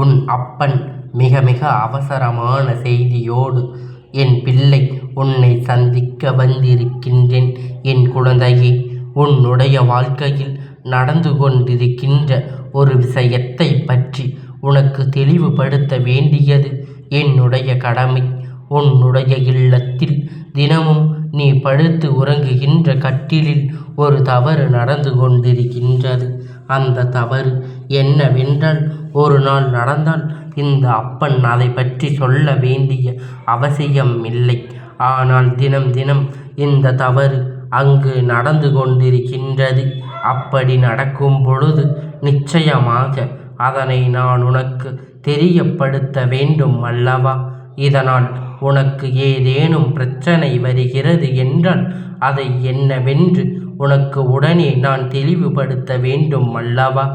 உன் அப்பன் மிக மிக அவசரமான செய்தியோடு என் பிள்ளை உன்னை சந்திக்க வந்திருக்கின்றேன். என் குழந்தையே, உன்னுடைய வாழ்க்கையில் நடந்து கொண்டிருக்கின்ற ஒரு விஷயத்தை பற்றி உனக்கு தெளிவுபடுத்த வேண்டியது என்னுடைய கடமை. உன்னுடைய இல்லத்தில் தினமும் நீ படுத்து உறங்குகின்ற கட்டிலில் ஒரு தவறு நடந்து கொண்டிருக்கின்றது. அந்த தவறு என்னவென்றால், ஒரு நாள் நடந்தால் இந்த அப்பன் அதை பற்றி சொல்ல வேண்டிய அவசியம் இல்லை. ஆனால் தினம் தினம் இந்த தவறு அங்கு நடந்து கொண்டிருக்கின்றது. அப்படி நடக்கும் பொழுது நிச்சயமாக அதனை நான் உனக்கு தெரியப்படுத்த வேண்டும் அல்லவா? இதனால் உனக்கு ஏதேனும் பிரச்சனை வருகிறது என்றால் அதை என்னவென்று உனக்கு உடனே நான் தெளிவுபடுத்த வேண்டும் அல்லவா?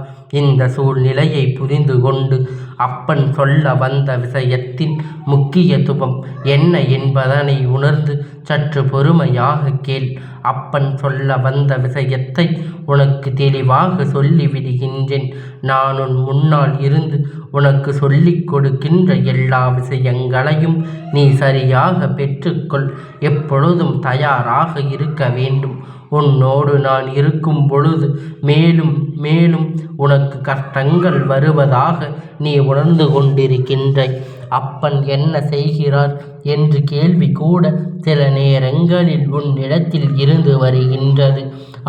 இந்த சூழ்நிலையை புரிந்து கொண்டு அப்பன் சொல்ல வந்த விஷயத்தின் முக்கியத்துவம் என்ன என்பதனை உணர்ந்து சற்று பொறுமையாக கேள். அப்பன் சொல்ல வந்த விஷயத்தை உனக்கு தெளிவாக சொல்லிவிடுகின்றேன். நான் உன் முன்னால் இருந்து உனக்கு சொல்லிக் கொடுக்கின்ற எல்லா விஷயங்களையும் நீ சரியாக பெற்றுக்கொள். எப்பொழுதும் தயாராக இருக்க வேண்டும். உன்னோடு நான் இருக்கும் பொழுது மேலும் மேலும் உனக்கு கஷ்டங்கள் வருவதாக நீ உணர்ந்து கொண்டிருக்கின்றாய். அப்பன் என்ன செய்கிறார் என்று கேள்வி கூட சில நேரங்களில் உன்னிடத்தில் இருந்து வருகின்றது.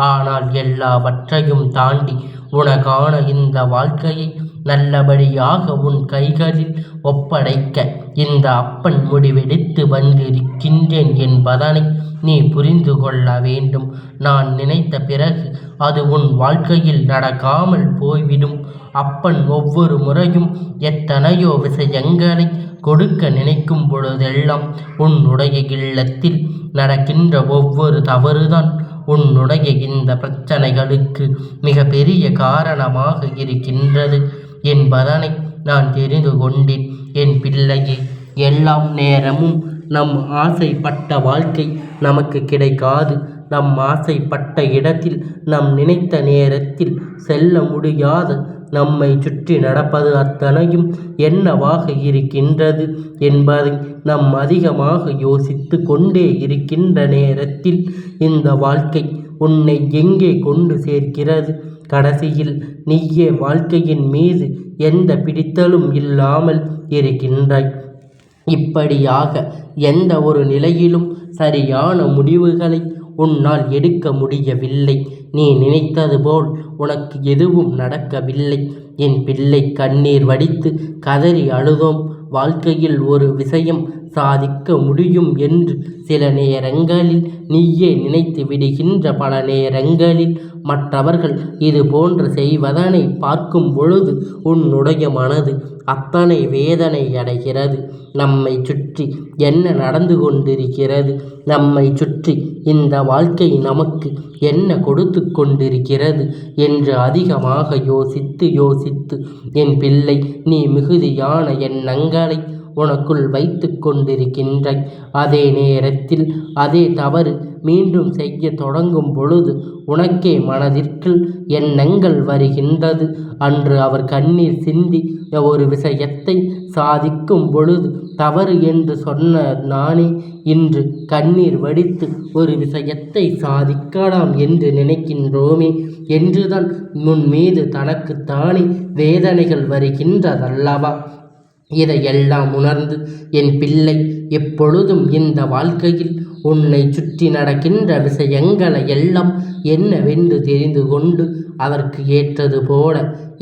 ஆனால் எல்லாவற்றையும் தாண்டி உனக்கான இந்த வாழ்க்கையை நல்லபடியாக உன் கைகளில் ஒப்படைக்க இந்த அப்பன் முடிவெடுத்து வந்திருக்கின்றேன் என்பதனை நீ புரிந்து கொள்ள வேண்டும். நான் நினைத்த பிறகு அது உன் வாழ்க்கையில் நடக்காமல் போய்விடும். அப்பன் ஒவ்வொரு முறையும் எத்தனையோ விஷயங்களை கொடுக்க நினைக்கும் பொழுதெல்லாம் உன்னுடைய இல்லத்தில் நடக்கின்ற ஒவ்வொரு தவறுதான் உன்னுடைய இந்த பிரச்சனைகளுக்கு மிக பெரிய காரணமாக இருக்கின்றது என்பதனை நான் தெரிந்து கொண்டேன். என் பிள்ளையே, எல்லாம் நேரமும் நம் ஆசைப்பட்ட வாழ்க்கை நமக்கு கிடைக்காது. நம் ஆசைப்பட்ட இடத்தில் நம் நினைத்த நேரத்தில் செல்ல முடியாது. நம்மை சுற்றி நடப்பது அத்தனையும் என்னவாக இருக்கின்றது என்பதை நாம் அதிகமாக யோசித்து கொண்டே இருக்கின்ற நேரத்தில் இந்த வாழ்க்கை உன்னை எங்கே கொண்டு சேர்க்கிறது? கடைசியில் நீயே வாழ்க்கையின் மீது எந்த பிடித்தலும் இல்லாமல் இருக்கின்றாய். இப்படியாக எந்த ஒரு நிலையிலும் சரியான முடிவுகளை உன்னால் எடுக்க முடியவில்லை. நீ நினைத்தது போல் உனக்கு எதுவும் நடக்கவில்லை. என் பிள்ளை, கண்ணீர் வடித்து கதறி அழுதோம். வாழ்க்கையில் ஒரு விஷயம் சாதிக்க முடியும் என்று சில நேரங்களில் நீயே நினைத்து விடுகின்ற பல நேரங்களில் மற்றவர்கள் இது போன்று செய்வதனை பார்க்கும் பொழுது உன்னுடைய மனது அத்தனை வேதனை அடைகிறது. நம்மை சுற்றி என்ன நடந்து கொண்டிருக்கிறது? நம்மை சுற்றி இந்த வாழ்க்கை நமக்கு என்ன கொடுத்து கொண்டிருக்கிறது என்று அதிகமாக யோசித்து யோசித்து என் பிள்ளை, நீ மிகுதியான எண்ணங்களை உனக்குள் வைத்து கொண்டிருக்கின்றாய். அதே நேரத்தில் அதே தவறு மீண்டும் செய்ய தொடங்கும் பொழுது உனக்கே மனதிற்குள் எண்ணங்கள் வருகின்றது. அன்று அவர் கண்ணீர் சிந்தி ஒரு விஷயத்தை சாதிக்கும் பொழுது தவறு என்று சொன்ன நானே இன்று கண்ணீர் வடித்து ஒரு விஷயத்தை சாதிக்கலாம் என்று நினைக்கின்றோமே என்றுதான் முன் மீது தனக்குத்தானே வேதனைகள் வருகின்றதல்லவா? இதையெல்லாம் உணர்ந்து என் பிள்ளை, எப்பொழுதும் இந்த வாழ்க்கையில் உன்னை சுற்றி நடக்கின்ற விஷயங்களை எல்லாம் என்னவென்று தெரிந்து கொண்டு அதற்கு ஏற்றது போல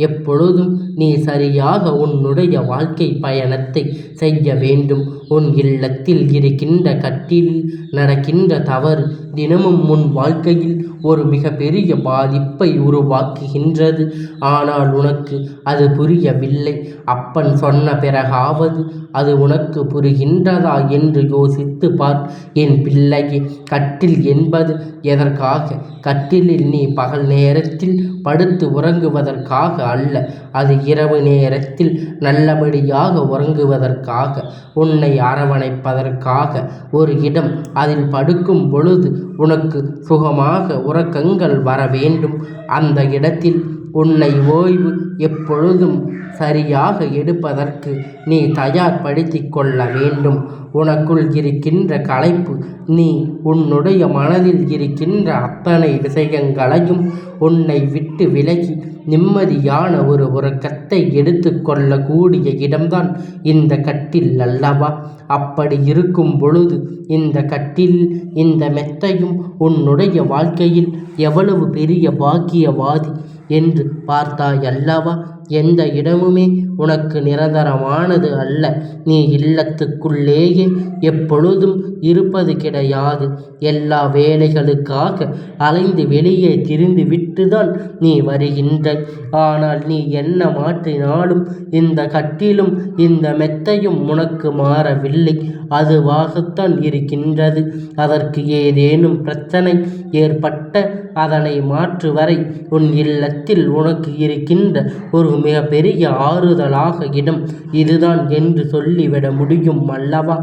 எப்பொழுதும் நீ சரியாக உன்னுடைய வாழ்க்கை பயணத்தை செய்ய வேண்டும். உன் இல்லத்தில் இருக்கின்ற கட்டிலில் நடக்கின்ற தவறு தினமும் உன் வாழ்க்கையில் ஒரு மிக பெரிய பாதிப்பை உருவாக்குகின்றது. ஆனால் உனக்கு அது புரியவில்லை. அப்பன் சொன்ன பிறகாவது அது உனக்கு புரிகின்றதா என்று யோசித்து பார். என் பிள்ளையே, கட்டில் என்பது எதற்காக? கட்டிலில் நீ பகல் நேரத்தில் படுத்து உறங்குவதற்காக அல்ல. அது இரவு நேரத்தில் நல்லபடியாக உறங்குவதற்காக, உன்னை அரவணைப்பதற்காக ஒரு இடம். அதில் படுக்கும் பொழுது உனக்கு சுகமாக உறக்கங்கள் வர வேண்டும். அந்த இடத்தில் உன்னை ஓய்வு எப்பொழுதும் சரியாக எடுப்பதற்கு நீ தயார்படுத்திக் கொள்ள வேண்டும். உனக்குள் இருக்கின்ற களைப்பு, நீ உன்னுடைய மனதில் இருக்கின்ற அத்தனை விஷயங்களையும் உன்னை விட்டு விலகி நிம்மதியான ஒரு உறக்கத்தை எடுத்து கொள்ளக்கூடிய இடம்தான் இந்த கட்டில் அல்லவா? அப்படி இருக்கும் பொழுது இந்த கட்டில், இந்த மெத்தையும் உன்னுடைய வாழ்க்கையில் எவ்வளவு பெரிய பாக்கியவாதி என்று பார்த்தாய் அல்லவா? எந்த இடமுமே உனக்கு நிரந்தரமானது அல்ல. நீ இல்லத்துக்குள்ளேயே எப்பொழுதும் இருப்பது கிடையாது. எல்லா வேலைகளுக்காக அலைந்து வெளியே திரிந்து விட்டுதான் நீ வருகின்றாய். ஆனால் நீ என்ன மாற்றினாலும் இந்த கட்டிலும் இந்த மெத்தையும் உனக்கு மாறவில்லை. அதுவாகத்தான் இருக்கின்றது. அதற்கு ஏதேனும் பிரச்சனை ஏற்பட்ட அதனை மாற்று வரை உன் இல்லத்தில் உனக்கு இருக்கின்ற ஒரு மிகப்பெரிய ஆறுதலாக இடம் இதுதான் என்று சொல்லிவிட முடியும் அல்லவா?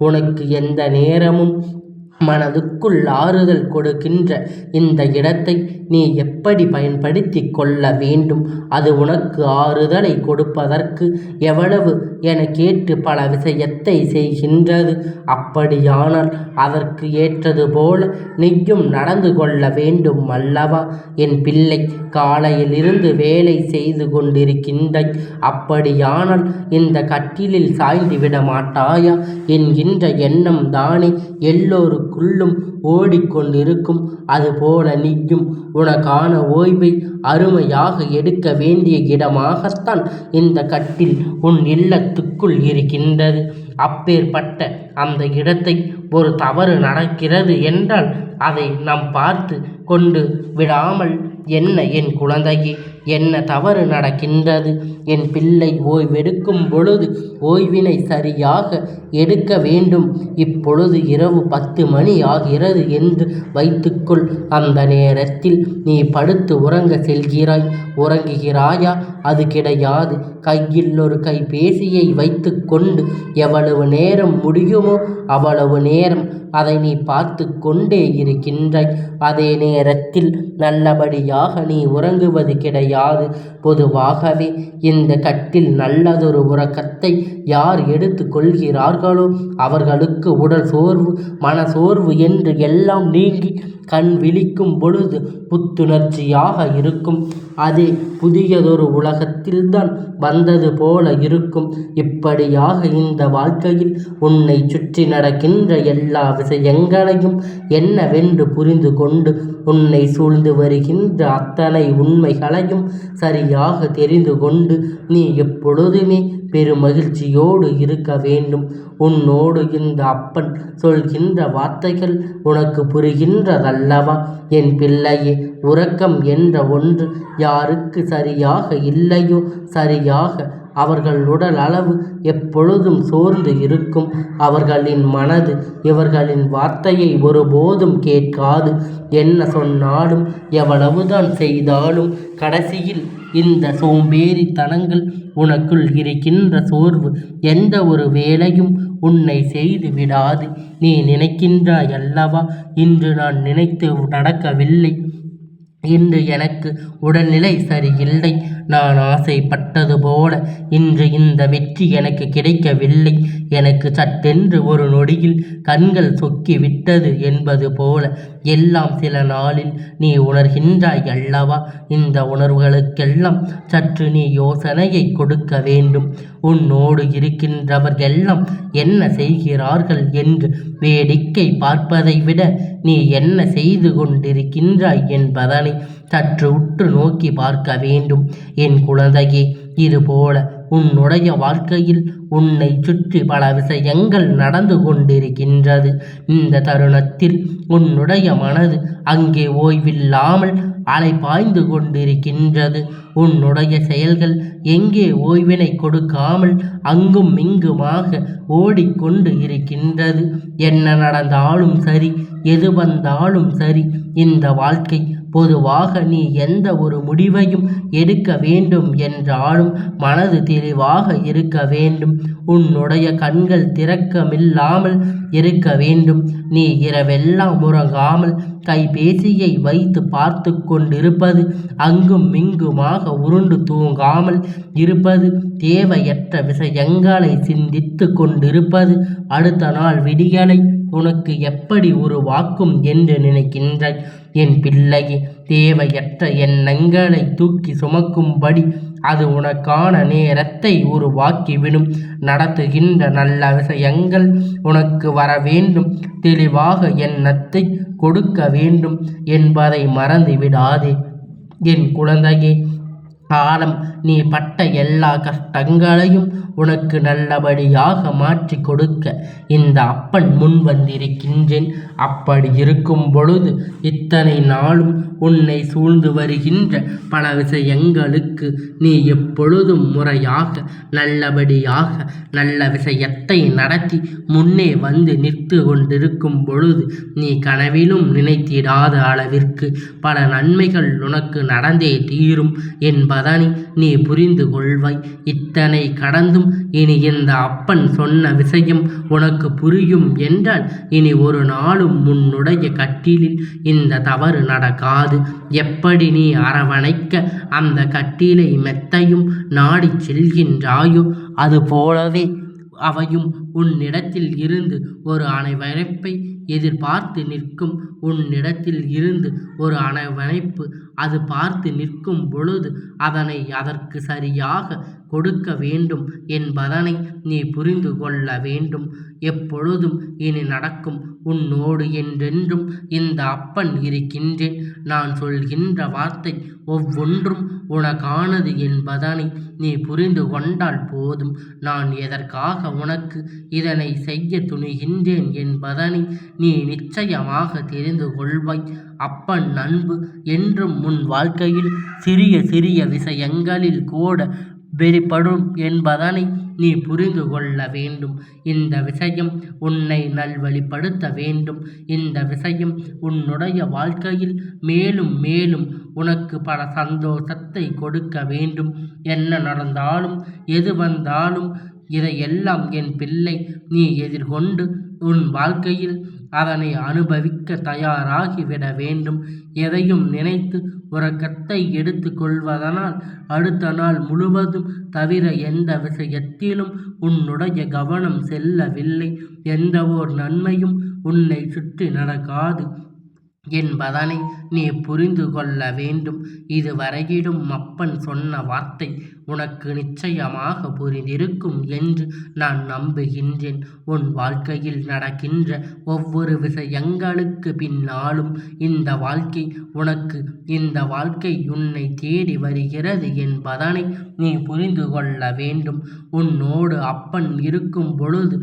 உனக்கு எந்த நேரமும் மனதுக்குள் ஆறுதல் கொடுக்கின்ற இந்த இடத்தை நீ எப்படி பயன்படுத்தி கொள்ள வேண்டும்? அது உனக்கு ஆறுதலை கொடுப்பதற்கு எவ்வளவு என கேட்டு பல விஷயத்தை செய்கின்றது. அப்படியானால் அதற்கு ஏற்றது போல நீயும் நடந்து கொள்ள வேண்டும் அல்லவா? என் பிள்ளை, காலையிலிருந்து வேலை செய்து கொண்டிருக்கின்றாய். அப்படியானால் இந்த கட்டிலில் சாய்ந்து விட மாட்டாயா என்கின்ற எண்ணம் தானே எல்லோருக்குள்ளும் ஓடிக்கொண்டிருக்கும். அதுபோல நீயும் உனக்கான ஓய்வை அருமையாக எடுக்க வேண்டிய இடமாகத்தான் இந்த கட்டில் உன் இல்லத்துக்குள் இருக்கின்றது. அப்பேற்பட்ட அந்த இடத்தை ஒரு தவறு நடக்கிறது என்றால் அதை நாம் பார்த்து கொண்டு விடாமல், என்ன என் குழந்தையே, என்ன தவறு நடக்கின்றது? என் பிள்ளை, ஓய்வெடுக்கும் பொழுது ஓய்வினை சரியாக எடுக்க வேண்டும். இப்பொழுது இரவு 10 மணி ஆகிறது என்று வைத்துக்கொள். அந்த நேரத்தில் நீ படுத்து உறங்க செல்கிறாய். உறங்குகிறாயா? அது கிடையாது. கையில் ஒரு கைபேசியை வைத்து கொண்டு எவ்வளவு நேரம் முடியுமோ அவ்வளவு நேரம் அதை நீ பார்த்து கொண்டே இருக்கின்றாய். அதே நேரத்தில் நல்லபடியாக நீ உறங்குவது கிடையாது. பொதுவாகவே இந்த கட்டில் நல்லதொரு உறக்கத்தை யார் எடுத்து கொள்கிறார்களோ அவர்களுக்கு உடல் சோர்வு, மனசோர்வு என்று எல்லாம் நீங்கி கண் விழிக்கும் பொழுது புத்துணர்ச்சியாக இருக்கும். அதே புதியதொரு உலகத்தில்தான் வந்தது போல இருக்கும். இப்படியாக இந்த வாழ்க்கையில் உன்னை சுற்றி நடக்கின்ற எல்லா விஷயங்களையும் என்னவென்று புரிந்து கொண்டு உன்னை சூழ்ந்து வருகின்ற அத்தனை உண்மைகளையும் சரியாக தெரிந்து கொண்டு நீ எப்பொழுதுமே பெருமகிழ்ச்சியோடு இருக்க வேண்டும். உன்னோடு இந்த அப்பன் சொல்கின்ற வார்த்தைகள் உனக்கு புரிகின்றதல்லவா? என் பிள்ளையே, உறக்கம் என்ற ஒன்று யாருக்கு சரியாக இல்லையோ, சரியாக அவர்கள் உடல் அளவு எப்பொழுதும் சோர்ந்து இருக்கும். அவர்களின் மனது இவர்களின் வார்த்தையை ஒருபோதும் கேட்காது. என்ன சொன்னாலும் எவ்வளவுதான் செய்தாலும் கடைசியில் இந்த சோம்பேறித்தனங்கள், உனக்குள் இருக்கின்ற சோர்வு எந்த ஒரு வேலையும் உன்னை செய்து விடாது. நீ நினைக்கின்றாய் அல்லவா, இன்று நான் நினைத்து நடக்கவில்லை, இன்று எனக்கு உடல்நிலை சரியில்லை, நான் ஆசைப்பட்டது போல இன்று இந்த வெற்றி எனக்கு கிடைக்கவில்லை, எனக்கு சட்டென்று ஒரு நொடியில் கண்கள் சொக்கி விட்டது என்பது போல எல்லாம் சில நாளில் நீ உணர்கின்றாய் அல்லவா? இந்த உணர்வுகளுக்கெல்லாம் சற்று நீ யோசனையை கொடுக்க வேண்டும். உன்னோடு இருக்கின்றவர்களெல்லாம் என்ன செய்கிறார்கள் என்று வேடிக்கை பார்ப்பதை விட நீ என்ன செய்து கொண்டிருக்கின்றாய் என்பதனை சற்று உற்று நோக்கி பார்க்க வேண்டும். என் குழந்தையே, இதுபோல உன்னுடைய வாழ்க்கையில் உன்னை சுற்றி பல விஷயங்கள் நடந்து கொண்டிருக்கின்றது. இந்த தருணத்தில் உன்னுடைய மனது அங்கே ஓய்வில்லாமல் அலைபாய்ந்து கொண்டிருக்கின்றது. உன்னுடைய செயல்கள் எங்கே ஓய்வினை கொடுக்காமல் அங்கும் இங்குமாக ஓடிக்கொண்டு இருக்கின்றது. என்ன நடந்தாலும் சரி, எது வந்தாலும் சரி, இந்த வாழ்க்கை பொதுவாக நீ எந்த ஒரு முடிவையும் எடுக்க வேண்டும் என்றாலும் மனது தெளிவாக இருக்க வேண்டும். உன்னுடைய கண்கள் திறக்கமில்லாமல் இருக்க வேண்டும். நீ இரவெல்லாம் உறங்காமல் கைபேசியை வைத்து பார்த்து கொண்டிருப்பது, அங்கும் இங்குமாக உருண்டு தூங்காமல் இருப்பது, தேவையற்ற விஷயங்களை சிந்தித்து கொண்டிருப்பது, அடுத்த நாள் விடியலை உனக்கு எப்படி உருவாக்கும் என்று நினைக்கின்றாய்? என் பிள்ளையே, தேவையற்ற எண்ணங்களை தூக்கி சுமக்கும்படி அது உனக்கான நேரத்தை உருவாக்கிவிடும். நடத்துகின்ற நல்ல விஷயங்கள் உனக்கு வர வேண்டும். தெளிவாக எண்ணத்தை கொடுக்க வேண்டும் என்பதை மறந்து விடாதே. என் குழந்தையே, காலம் நீ பட்ட எல்லா கஷ்டங்களையும் உனக்கு நல்லபடியாக மாற்றி கொடுக்க இந்த அப்பன் முன் வந்திருக்கின்றேன். அப்படி இருக்கும் பொழுது இத்தனை நாளும் உன்னை சூழ்ந்து வருகின்ற பல விஷயங்களுக்கு நீ எப்பொழுதும் முறையாக நல்லபடியாக நல்ல விஷயத்தை நடத்தி முன்னே வந்து நிற்று கொண்டிருக்கும் பொழுது நீ கனவிலும் நினைத்திடாத அளவிற்கு பல நன்மைகள் உனக்கு நடந்தே தீரும் என்பதனை நீ புரிந்து கொள்வாய். இத்தனை கடந்தும் இனி இந்த அப்பன் சொன்ன விஷயம் உனக்கு புரியும் என்றால் இனி ஒரு நாளும் உன்னுடைய கட்டிலில் இந்த தவறு நடக்காது. எப்படி நீ அரவணைக்க அந்த கட்டிலை மெத்தையும் நாடி செல்கின்றாயோ, அது போலவே அவையும் உன்னிடத்தில் இருந்து ஒரு அணைவணைப்பை எதிர்பார்த்து நிற்கும். உன்னிடத்தில் இருந்து ஒரு அணைவணைப்பு அது பார்த்து நிற்கும் பொழுது அதனை அதற்கு சரியாக கொடுக்க வேண்டும் என்பதனை நீ புரிந்து கொள்ள வேண்டும். எப்பொழுதும் இனி நடக்கும் உன்னோடு என்றென்றும் இந்த அப்பன் இருக்கின்றேன். நான் சொல்கின்ற வார்த்தை ஒவ்வொன்றும் உனக்கானது என்பதனை நீ புரிந்து கொண்டால் போதும். நான் எதற்காக உனக்கு இதனை செய்ய துணிகின்றேன் என்பதனை நீ நிச்சயமாக தெரிந்து கொள்வாய். அப்பன் அன்பு என்றும் உன் வாழ்க்கையில் சிறிய சிறிய விஷயங்களில் கூட வெளிப்படும் என்பதனை நீ புரிந்து கொள்ள வேண்டும். இந்த விஷயம் உன்னை நல்வழிப்படுத்த வேண்டும். இந்த விஷயம் உன்னுடைய வாழ்க்கையில் மேலும் மேலும் உனக்கு பல சந்தோஷத்தை கொடுக்க வேண்டும். என்ன நடந்தாலும் எது வந்தாலும் இதையெல்லாம் என் பிள்ளை நீ எதிர்கொண்டு உன் வாழ்க்கையில் அதனை அனுபவிக்க தயாராகிவிட வேண்டும். எதையும் நினைத்து உறக்கத்தை எடுத்து கொள்வதனால் அடுத்த நாள் முழுவதும் தவிர எந்த விஷயத்திலும் உன்னுடைய கவனம் செல்லவில்லை. எந்த ஓர் நன்மையும் உன்னை சுற்றி நடக்காது என்பதனை நீ புரிந்து கொள்ள வேண்டும். இதுவரையிலும் அப்பன் சொன்ன வார்த்தை உனக்கு நிச்சயமாக புரிந்திருக்கும் என்று நான் நம்புகின்றேன். உன் வாழ்க்கையில் நடக்கின்ற ஒவ்வொரு விஷயங்களுக்கு பின்னாலும் இந்த வாழ்க்கை உனக்கு இந்த வாழ்க்கை உன்னை தேடி வருகிறது என்பதனை நீ புரிந்து கொள்ள வேண்டும். உன்னோடு அப்பன் இருக்கும் பொழுது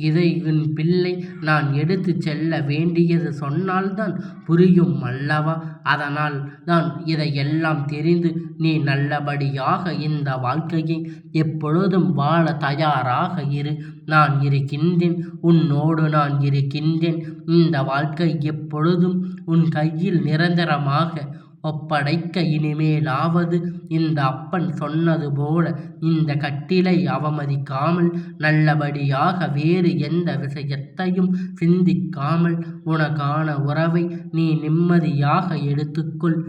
இதை உன் பிள்ளை நான் எடுத்து செல்ல வேண்டியது சொன்னால்தான் புரியும் அல்லவா? அதனால் தான் இதையெல்லாம் தெரிந்து நீ நல்லபடியாக இந்த வாழ்க்கையை எப்பொழுதும் வாழ தயாராக இரு. நான் இருக்கின்றேன், உன்னோடு நான் இருக்கின்றேன். இந்த வாழ்க்கை எப்பொழுதும் உன் கையில் நிரந்தரமாக ஒப்படைக்க இனிமேலாவது இந்த அப்பன் சொன்னது போல இந்த கட்டிலை அவமதிக்காமல் நல்லபடியாக வேறு எந்த விஷயத்தையும் சிந்திக்காமல் உனக்கான உறவை நீ நிம்மதியாக எடுத்துக்கொள்.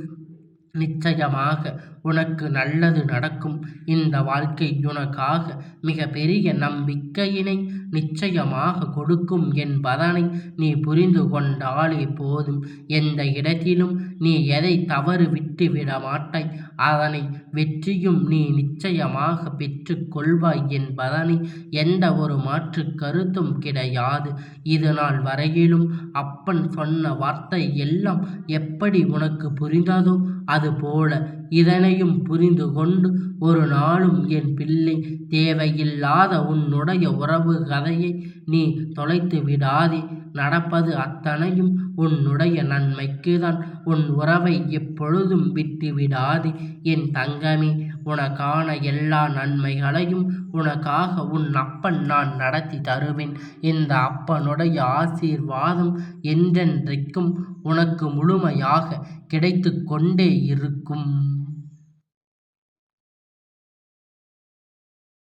நிச்சயமாக உனக்கு நல்லது நடக்கும். இந்த வாழ்க்கை உனக்காக மிக பெரிய நம்பிக்கையினை நிச்சயமாக கொடுக்கும் என்பதனை நீ புரிந்து கொண்டாலே போதும். எந்த இடத்திலும் நீ எதை தவறு விட்டு விட மாட்டாய். அதனை வெற்றியும் நீ நிச்சயமாக பெற்று கொள்வாய் என்பதனை எந்த ஒரு மாற்று கருத்தும் கிடையாது. இது நாள் வரையிலும் அப்பன் சொன்ன வார்த்தை எல்லாம் எப்படி உனக்கு புரிந்ததோ அதுபோல இதனையும் புரிந்து கொண்டு ஒரு நாளும் என் பிள்ளை தேவையில்லாத உன்னுடைய உறவு கதையை நீ தொலைத்து விடாதே. நடப்பது அத்தனையும் உன்னுடைய நன்மைக்குதான். உன் உறவை எப்பொழுதும் விட்டு விடாதே என் தங்கமே. உனக்கான எல்லா நன்மைகளையும் உனக்காக உன் அப்பன் நான் நடத்தி தருவேன். இந்த அப்பனுடைய ஆசீர்வாதம் என்றென்றைக்கும் உனக்கு முழுமையாக கிடைத்து கொண்டே இருக்கும்.